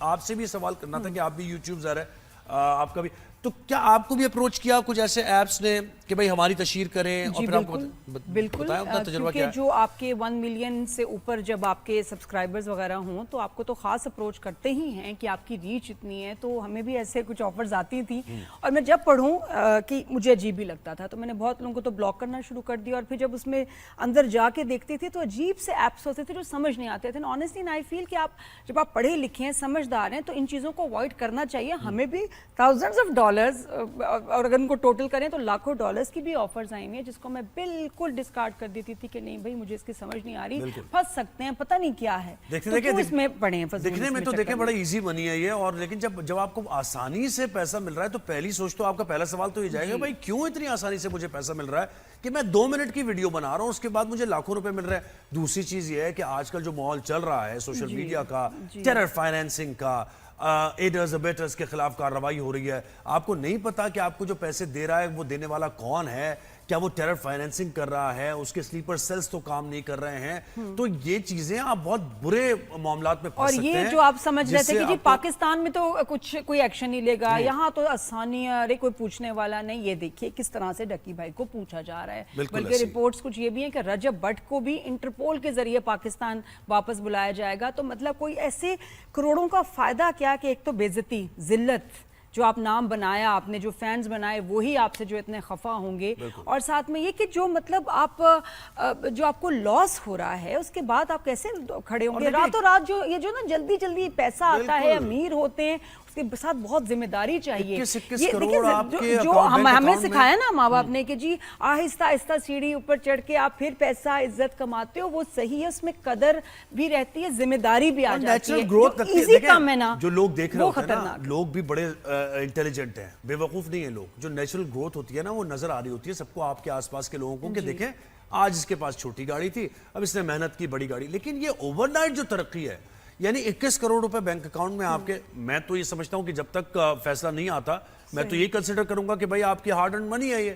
آپ سے بھی سوال کرنا تھا کہ آپ بھی یوٹیوب ظاہر ہے آپ کا بھی، تو کیا آپ کو بھی اپروچ کیا کچھ ایسے ایپس نے کہ بھائی ہماری تشہیر کریں اور پھر آپ کو بالکل، بتائیں اپنا تجربہ کیا ہے؟ کیونکہ جو آپ کے 1 ملین سے اوپر جب آپ کے سبسکرائبرز وغیرہ ہوں تو آپ کو تو خاص اپروچ کرتے ہی ہیں کہ آپ کی ریچ اتنی ہے، تو ہمیں بھی ایسے کچھ آفرز آتی تھیں اور میں جب پڑھوں کہ مجھے عجیب ہی لگتا تھا تو میں نے بہت لوگوں کو تو بلاک کرنا شروع کر دیا، اور پھر جب اس میں اندر جا کے دیکھتی تھی تو عجیب سے ایپس ہوتے تھے جو سمجھ نہیں آتے تھے. آنیسٹلی آئی فیل کہ آپ جب آپ پڑھے لکھے ہیں، سمجھدار ہیں، تو ان چیزوں کو اوائڈ کرنا چاہیے. ہمیں بھی تھاؤزنڈز آف ڈالرز، اور اگر ان کو ٹوٹل کریں تو لاکھوں ڈالرز کی بھی آفرز آئی ہوئی ہیں جس کو میں بالکل ڈسکارڈ کر دیتی تھی کہ نہیں بھائی مجھے اس کی سمجھ نہیں آ رہی، پھنس سکتے ہیں، پتہ نہیں کیا ہے، تو کیوں اس میں پڑھیں فضول. دیکھنے میں تو دیکھیں بڑا ایزی بنی ہے یہ، اور لیکن جب آپ کو آسانی سے پیسہ مل رہا ہے تو پہلی سوچ تو آپ کا پہلا سوال تو یہ جائے گا بھائی کیوں اتنی آسانی سے مجھے پیسہ مل رہا ہے کہ میں 2 منٹ کی ویڈیو بنا رہا ہوں اس کے بعد مجھے لاکھوں روپے مل رہے ہیں. دوسری چیز یہ ہے کہ آج کل جو ماحول چل رہا ہے سوشل میڈیا کا، ٹیرر فائنینسنگ کا، ایڈرز ابیٹرز کے خلاف کارروائی ہو رہی ہے، آپ کو نہیں پتا کہ آپ کو جو پیسے دے رہا ہے وہ دینے والا کون ہے، کیا وہ ٹیرر فائنینسنگ کر رہا ہے، اس کے سلیپر سیلز تو کام نہیں کر رہے ہیں. تو یہ چیزیں آپ بہت برے معاملات میں پھنس سکتے ہیں. اور یہ جو آپ سمجھ رہے تھے کہ جی پاکستان میں تو کوئی ایکشن نہیں لے گا، یہاں تو آسانی ہے، ارے کوئی پوچھنے والا نہیں. یہ دیکھیے کس طرح سے ڈکی بھائی کو پوچھا جا رہا ہے. بلکہ رپورٹس کچھ یہ بھی ہیں کہ رجب بٹ کو بھی انٹرپول کے ذریعے پاکستان واپس بلایا جائے گا. تو مطلب کوئی ایسے کروڑوں کا فائدہ کیا کہ ایک تو بے عزتی، ذلت، جو آپ نام بنایا، آپ نے جو فینز بنائے وہی آپ سے جو اتنے خفا ہوں گے، اور ساتھ میں یہ کہ جو مطلب جو آپ کو لاس ہو رہا ہے اس کے بعد آپ کیسے کھڑے ہوں گے. راتوں رات یہ جو نا جلدی جلدی پیسہ آتا ہے، امیر ہوتے ہیں، اس کے ساتھ بہت ذمہ داری چاہیے. جو ہمیں سکھایا نا ماں باپ نے کہ جی آہستہ آہستہ سیڑھی اوپر چڑھ کے آپ پھر پیسہ عزت کماتے ہو، وہ صحیح ہے، اس میں قدر بھی رہتی ہے، ذمہ داری بھی آ جاتی ہے. جو ایزی کام ہے نا، جو لوگ دیکھ رہے وہ ہوتے ہیں نا، خطرناک. لوگ بھی بڑے انٹیلیجنٹ ہیں، بے وقوف نہیں ہیں لوگ. جو نیچرل گروتھ ہوتی ہے نا وہ نظر آ رہی ہوتی ہے سب کو، آپ کے آس پاس کے لوگوں کو، کہ دیکھیں آج اس کے پاس چھوٹی گاڑی تھی، اب اس نے محنت کی بڑی گاڑی. لیکن یہ اوور نائٹ جو ترقی ہے، یعنی 21 کروڑ روپے بینک اکاؤنٹ میں آپ کے، میں تو یہ سمجھتا ہوں کہ جب تک فیصلہ نہیں آتا میں تو یہ کنسیڈر کروں گا کہ بھائی آپ کی ہارڈ ارنڈ منی ہے یہ.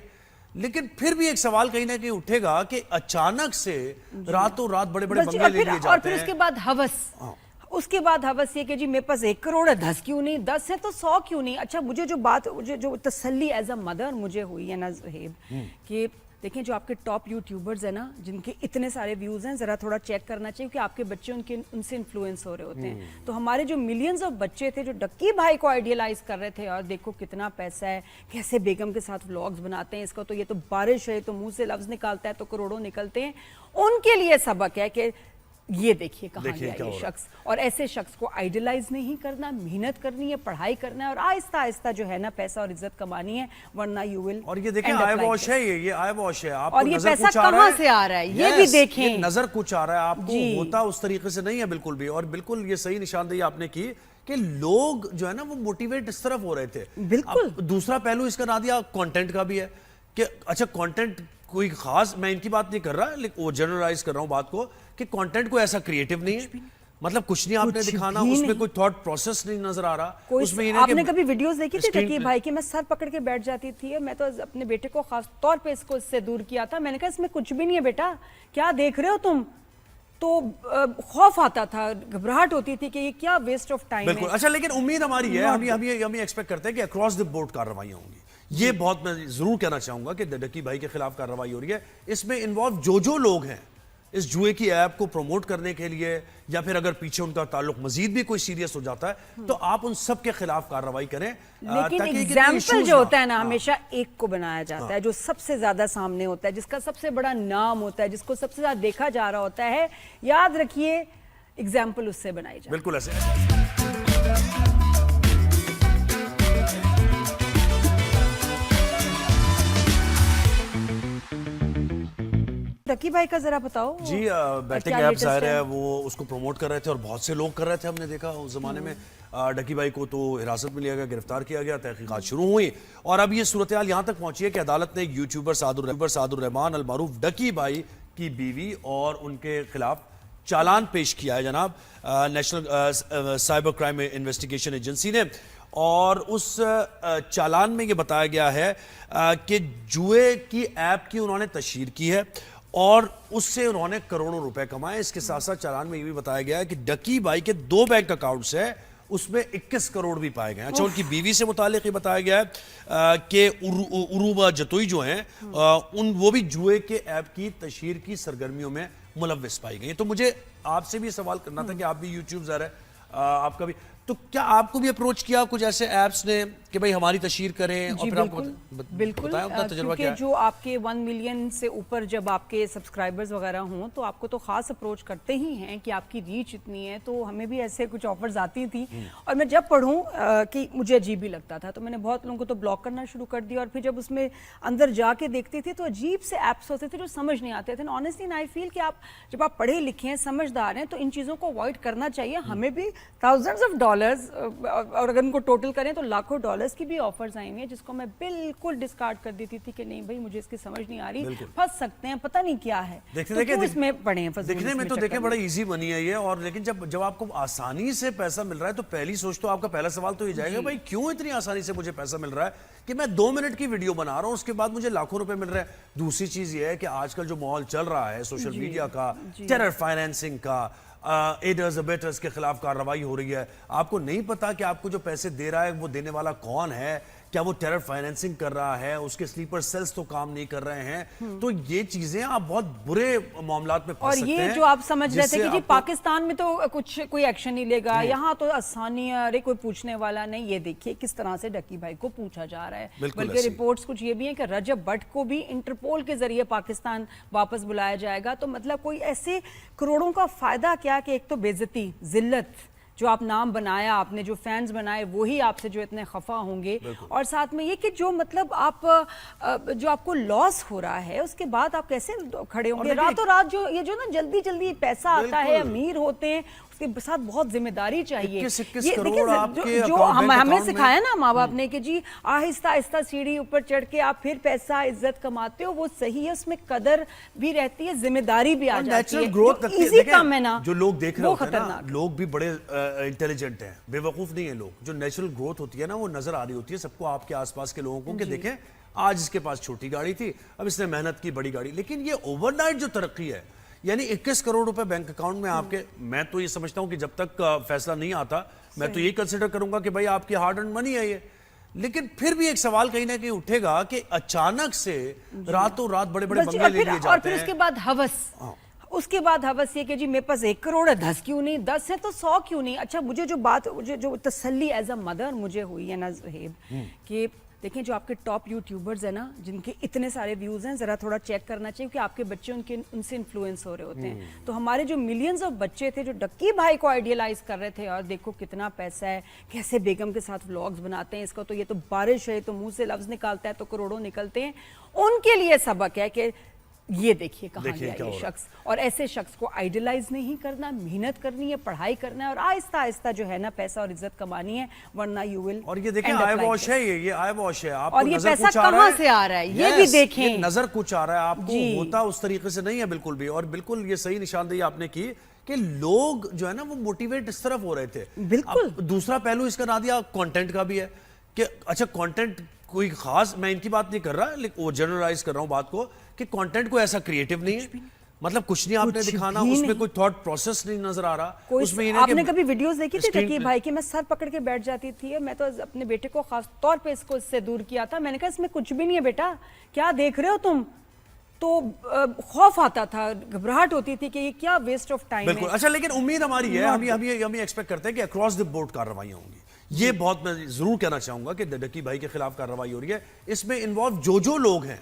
لیکن پھر بھی ایک سوال کہیں نہ کہیں اٹھے گا کہ اچانک سے راتوں رات بڑے بڑے بنگلے لے لیے جاتے ہیں، اور پھر اس کے بعد ہوس، اس کے بعد ہوس یہ کہ جی میرے پاس 1 کروڑ ہے، 10 کیوں نہیں، 10 ہے تو 100 کیوں نہیں. اچھا مجھے جو تسلی ایز اے مدر مجھے ہوئی ہے نا زہیب، کہ دیکھیں جو آپ کے ٹاپ یوٹیوبرز ہیں نا جن کے اتنے سارے ویوز ہیں، ذرا تھوڑا چیک کرنا چاہیے کہ آپ کے بچے ان سے انفلوئنس ہو رہے ہوتے ہیں. تو ہمارے جو ملینز آف بچے تھے جو ڈکی بھائی کو آئیڈیلائز کر رہے تھے، اور دیکھو کتنا پیسہ ہے، کیسے بیگم کے ساتھ ولاگز بناتے ہیں، اس کا تو یہ تو بارش ہے، تو منہ سے لفظ نکالتا ہے تو کروڑوں نکلتے ہیں. ان کے لیے سبق ہے کہ یہ دیکھیے کہاں گیا یہ شخص، اور ایسے شخص کو آئیڈیلائز نہیں کرنا، محنت کرنی ہے، پڑھائی کرنا ہے، اور آہستہ آہستہ جو ہے نا پیسہ اور عزت کمانی ہے، ورنہ یو ول. اور یہ دیکھیں آئی واش ہے، یہ آئی واش ہے. آپ اور یہ پیسہ کہاں سے آ رہا ہے یہ بھی دیکھیں، یہ نظر کچھ آ رہا ہے، آپ کو ہوتا اس طریقے سے نہیں ہے بالکل بھی. اور بالکل یہ صحیح نشاندہی آپ نے کی کہ لوگ جو ہے نا وہ موٹیویٹ اس طرف ہو رہے تھے. بالکل. دوسرا پہلو اس کا نہ دیا کانٹینٹ کا بھی ہے کہ اچھا کانٹینٹ کوئی خاص، میں ان کی بات نہیں کر رہا لیکن وہ جنرلائز کر رہا ہوں بات کو، کہ کانٹینٹ کوئی ایسا کریٹیو نہیں ہے، مطلب کچھ نہیں آپ نے دکھانا، اس میں کوئی تھاٹ پروسیس نہیں نظر آ رہا. آپ نے کبھی ویڈیوز دیکھی تھی ڈکی بھائی کی؟ میں سر پکڑ کے بیٹھ جاتی تھی، میں تو اپنے بیٹے کو خاص طور پہ اس سے دور کیا تھا. میں نے کہا اس میں کچھ بھی نہیں ہے بیٹا، کیا دیکھ رہے ہو تم؟ تو خوف آتا تھا، گھبراہٹ ہوتی تھی کہ یہ کیا ویسٹ آف ٹائم ہے. بالکل. اچھا لیکن امید ہماری ہے، ہم یہ ایکسپیکٹ کرتے ہیں کہ اکراس دی بورڈ کارروائیاں ہوں گی. یہ بہت میں ضرور کہنا چاہوں گا کہ ڈکی بھائی کے خلاف کارروائی ہو رہی ہے. اس میں انوالو جو لوگ ہیں اس جوئے کی ایپ کو پروموٹ کرنے کے لیے، یا پھر اگر پیچھے ان کا تعلق مزید بھی کوئی سیریس ہو جاتا ہے تو آپ ان سب کے خلاف کارروائی کریں. لیکن ایگزامپل جو ہوتا ہے نا ہمیشہ ایک کو بنایا جاتا ہے جو سب سے زیادہ سامنے ہوتا ہے، جس کا سب سے بڑا نام ہوتا ہے، جس کو سب سے زیادہ دیکھا جا رہا ہوتا ہے. یاد رکھیے ایگزامپل اس سے بنائی جائے. بالکل ایسے. ڈکی بھائی کا ذرا بتاؤ. جی بیٹنگ ایپ ظاہر ہے وہ اس کو پروموٹ کر رہے تھے اور بہت سے لوگ کر رہے تھے. ہم نے دیکھا اس زمانے میں ڈکی بھائی کو تو حراست میں لیا گیا، گرفتار کیا گیا، تحقیقات شروع ہوئی، اور اب یہ صورتحال یہاں تک پہنچی ہے کہ عدالت نے یوٹیوبر سعد الرحمان المعروف ڈکی بھائی کی بیوی اور ان کے خلاف چالان پیش کیا ہے جناب national cyber crime investigation agency نے. اور اس چالان میں یہ بتایا گیا ہے کہ جوئے کی ایپ کی انہوں نے تشہیر کی ہے اور اس سے انہوں نے کروڑوں روپے کمائے. اس کے ساتھ ساتھ چالان میں یہ بھی بتایا گیا ہے کہ ڈکی بھائی کے 2 بینک اکاؤنٹس ہیں اس میں 21 کروڑ بھی پائے گئے ہیں. اچھا ان کی بیوی سے متعلق یہ بتایا گیا ہے کہ عروبہ جتوئی جو ہیں وہ بھی جوئے کے ایپ کی تشہیر کی سرگرمیوں میں ملوث پائی گئی. تو مجھے آپ سے بھی سوال کرنا تھا کہ آپ بھی یوٹیوب ظاہر ہے آپ کا بھی, تو کیا آپ کو بھی اپروچ کیا کچھ ایسے ایپس نے کہ بھائی ہماری تشہیر کریں؟ اور پھر آپ کو بالکل, کیونکہ جو آپ کے 1 ملین سے اوپر جب آپ کے سبسکرائبرز وغیرہ ہوں تو آپ کو تو خاص اپروچ کرتے ہی ہیں کہ آپ کی ریچ اتنی ہے. تو ہمیں بھی ایسے کچھ آفرز آتی تھی اور میں جب پڑھوں کہ مجھے عجیب ہی لگتا تھا تو میں نے بہت لوگوں کو تو بلاک کرنا شروع کر دیا. اور پھر جب اس میں اندر جا کے دیکھتی تھی تو عجیب سے ایپس ہوتے تھے جو سمجھ نہیں آتے تھے. آنیسٹلی آئی فیل کہ آپ جب آپ پڑھے لکھے ہیں, سمجھدار ہیں, تو ان چیزوں کو اوائڈ کرنا چاہیے. ہمیں بھی تھاؤزنڈز آف ڈالرز, اور اگر ان کو ٹوٹل کریں تو لاکھوں ڈالرز کی بھی آفرز آئی ہوئی ہیں جس کو میں بالکل ڈسکارڈ کر دیتی تھی کہ نہیں بھائی مجھے اس کی سمجھ نہیں آ رہی, پھنس سکتے ہیں, پتہ نہیں کیا ہے. تو اس میں پڑے ہیں دیکھنے میں تو دیکھیں بڑا ایزی بنی ہے یہ, اور لیکن جب آپ کو آسانی سے پیسہ مل رہا ہے تو پہلی سوچ تو آپ کا پہلا سوال تو یہ جائے گا بھائی کیوں اتنی آسانی سے مجھے پیسہ مل رہا ہے کہ میں 2 منٹ کی ویڈیو بنا رہا ہوں اس کے بعد مجھے لاکھوں روپے مل رہے ہیں. دوسری چیز یہ ہے کہ آج کل جو ماحول چل رہا ہے سوشل میڈیا کا, ٹیرر فائنینسنگ کا, ایڈرز ابیٹرز کے خلاف کارروائی ہو رہی ہے. آپ کو نہیں پتا کہ آپ کو جو پیسے دے رہا ہے وہ دینے والا کون ہے, کیا وہ ٹیرر فائنینسنگ کر رہا ہے, اس کے سلیپر سیلز تو کام نہیں کر رہے ہیں. تو یہ چیزیں آپ بہت برے معاملات میں پھنس سکتے ہیں. اور یہ جو آپ سمجھ رہے تھے کہ جی پاکستان میں تو کوئی ایکشن نہیں لے گا, یہاں تو آسانی ہے, ارے کوئی پوچھنے والا نہیں, یہ دیکھیے کس طرح سے ڈکی بھائی کو پوچھا جا رہا ہے. بلکہ رپورٹس کچھ یہ بھی ہیں کہ رجب بٹ کو بھی انٹرپول کے ذریعے پاکستان واپس بلایا جائے گا. تو مطلب کوئی ایسے کروڑوں کا فائدہ کیا کہ ایک تو بے عزتی, ذلت, جو آپ نام بنایا, آپ نے جو فینز بنائے وہی آپ سے جو اتنے خفا ہوں گے, اور ساتھ میں یہ کہ جو مطلب جو آپ کو لاس ہو رہا ہے اس کے بعد آپ کیسے کھڑے ہوں گے. راتوں رات یہ جو نا جلدی جلدی پیسہ آتا ہے, امیر ہوتے ہیں, اس کے ساتھ بہت ذمہ داری چاہیے. جو ہمیں سکھایا نا ماں باپ نے کہ جی آہستہ آہستہ سیڑھی اوپر چڑھ کے آپ پھر پیسہ عزت کماتے ہو, وہ صحیح ہے, اس میں قدر بھی رہتی ہے, ذمہ داری بھی آ جاتی ہے. ایزی کام ہے نا, جو لوگ دیکھ رہے ہوتے ہیں نا, لوگ بھی بڑے انٹیلیجنٹ ہیں, بے وقوف نہیں ہیں لوگ. جو نیچرل گروتھ ہوتی ہے نا وہ نظر آ رہی ہوتی ہے سب کو, آپ کے آس پاس کے لوگوں کو, کہ دیکھیں آج اس کے پاس چھوٹی گاڑی تھی, اب اس نے محنت کی بڑی گاڑی. لیکن یہ اوور نائٹ جو ترقی ہے, یعنی 21 کروڑ روپے بینک اکاؤنٹ میں آپ کے, میں تو یہ سمجھتا ہوں کہ جب تک فیصلہ نہیں آتا میں تو یہی کنسیڈر کروں گا کہ بھائی آپ کی ہارڈ ارنڈ منی ہے یہ. لیکن پھر بھی ایک سوال کہیں نہ کہیں اٹھے گا کہ اچانک سے راتوں رات بڑے بڑے بنگلے لے لیے جاتے ہیں, اور پھر اس کے بعد ہوس, اس کے بعد ہوس یہ کہ جی میرے پاس 1 کروڑ ہے, 10 کیوں نہیں, 10 ہے تو 100 کیوں نہیں. اچھا مجھے جو تسلی ایز اے مدر مجھے ہوئی ہے نا زہیب, کہ دیکھیں جو آپ کے ٹاپ یوٹیوبرز ہیں نا جن کے اتنے سارے ویوز ہیں, ذرا تھوڑا چیک کرنا چاہیے کہ آپ کے بچے ان سے انفلوئنس ہو رہے ہوتے ہیں. تو ہمارے جو ملینز آف بچے تھے جو ڈکی بھائی کو آئیڈیلائز کر رہے تھے, اور دیکھو کتنا پیسہ ہے, کیسے بیگم کے ساتھ ولاگز بناتے ہیں, اس کا تو یہ تو بارش ہے, تو منہ سے لفظ نکالتا ہے تو کروڑوں نکلتے ہیں, ان کے لیے سبق ہے کہ یہ دیکھیے کہاں گیا یہ شخص. اور ایسے شخص کو آئیڈیلائز نہیں کرنا, محنت کرنی ہے, پڑھائی کرنا ہے, اور آہستہ آہستہ جو ہے نا پیسہ اور عزت کمانی ہے, ورنہ یو ول. اور یہ دیکھیں آئی واش ہے, یہ آئی واش ہے. اور یہ پیسہ کہاں سے آ رہا ہے یہ بھی دیکھیں, نظر کچھ آ رہا ہے, آپ کو ہوتا اس طریقے سے نہیں ہے بالکل بھی. اور بالکل یہ صحیح نشاندہی آپ نے کی کہ لوگ جو ہے نا وہ موٹیویٹ اس طرف ہو رہے تھے. بالکل. دوسرا پہلو اس کا نہ دیا کانٹینٹ کا بھی ہے کہ اچھا کانٹینٹ کوئی خاص, میں ان کی بات نہیں کر رہا لیکن وہ جنرلائز کر رہا ہوں بات کو, کہ کانٹینٹ کو ایسا کریٹو نہیں ہے, مطلب کچھ نہیں آپ نے دکھانا, اس میں کوئی تھاٹ پروسیس نہیں نظر آ رہا. آپ نے کبھی ویڈیوز دیکھی تھی ڈکی بھائی کی, میں سر پکڑ کے بیٹھ جاتی تھی, میں تو اپنے بیٹے کو خاص طور پہ اس کو اس سے دور کیا تھا. میں نے کہا اس میں کچھ بھی نہیں ہے بیٹا, کیا دیکھ رہے ہو تم. تو خوف آتا تھا, گھبراہٹ ہوتی تھی کہ یہ کیا ویسٹ آف ٹائم ہے. بالکل. اچھا لیکن امید ہماری ہے, ہم ایکسپیکٹ کرتے ہیں کہ اکراس دی بورڈ کارروائیاں ہوں گی. یہ بہت میں ضرور کہنا چاہوں گا کہ ڈکی بھائی کے خلاف کارروائی ہو رہی ہے. اس میں انوالو جو لوگ ہیں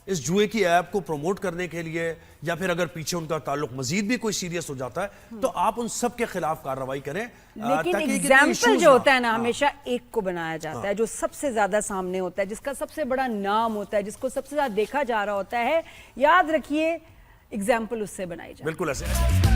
اس جوئے کی ایپ کو پروموٹ کرنے کے لیے, یا پھر اگر پیچھے ان کا تعلق مزید بھی کوئی سیریس ہو جاتا ہے تو آپ ان سب کے خلاف کارروائی کریں. لیکن ایگزامپل جو ہوتا ہے نا ہمیشہ ایک کو بنایا جاتا ہے جو سب سے زیادہ سامنے ہوتا ہے, جس کا سب سے بڑا نام ہوتا ہے, جس کو سب سے زیادہ دیکھا جا رہا ہوتا ہے. یاد رکھیے ایگزامپل اس سے بنائی جائے. بالکل ایسے.